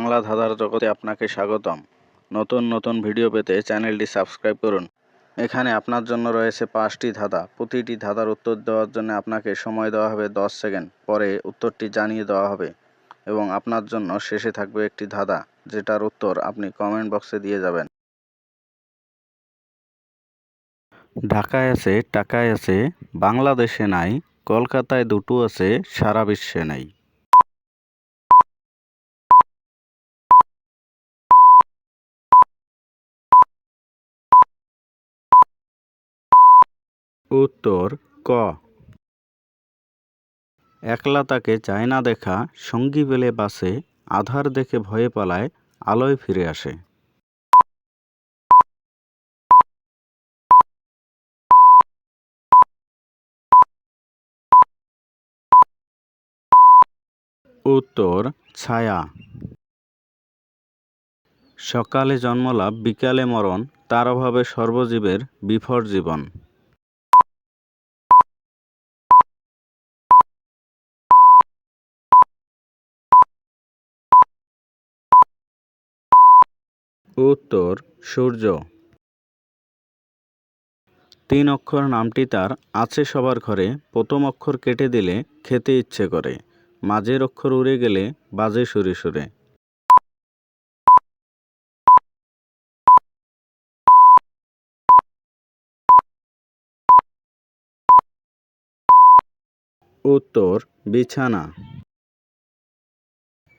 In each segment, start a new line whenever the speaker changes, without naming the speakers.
বাংলা ধাঁধার জগতে আপনাকে স্বাগতম। নতুন নতুন ভিডিও পেতে চ্যানেলটি সাবস্ক্রাইব করুন। এখানে আপনার জন্য রয়েছে 5টি ধাঁধা। প্রতিটি ধাঁধার উত্তর দেওয়ার জন্য আপনাকে সময় দেওয়া হবে 10 সেকেন্ড। পরে উত্তরটি জানিয়ে দেওয়া হবে এবং আপনার জন্য শেষে থাকবে একটি ধাঁধা, যেটার উত্তর আপনি কমেন্ট বক্সে দিয়ে যাবেন। ঢাকায় আছে, টাকায় আছে, বাংলাদেশে নাই, কলকাতায় দুটো আছে, সারা বিশ্বে নাই। উত্তর ক। একলা তাকে চায় না দেখা, সঙ্গী পেলে বাসে, আধার দেখে ভয়ে পালায়, আলোয় ফিরে আসে। উত্তর ছায়া। সকালে জন্মলাভ বিকালে মরণ, তার অভাবে সর্বজীবের বিফর জীবন। উত্তর সূর্য। 3 অক্ষর নামটি তার, আছে সবার ঘরে, প্রথম অক্ষর কেটে দিলে খেতে ইচ্ছে করে, মাঝের অক্ষর উড়ে গেলে বাজে সুরে সুরে। উত্তর বিছানা।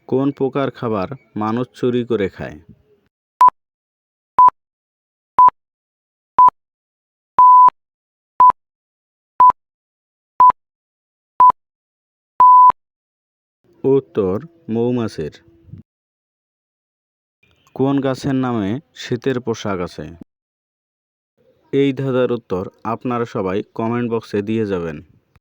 কোন প্রকার খাবার মানুষ চুরি করে খায়? উত্তর মৌমাছির। কোন গাছের নামে শীতের পোশাক আছে? এই ধাঁধার উত্তর আপনারা সবাই কমেন্ট বক্সে দিয়ে যাবেন।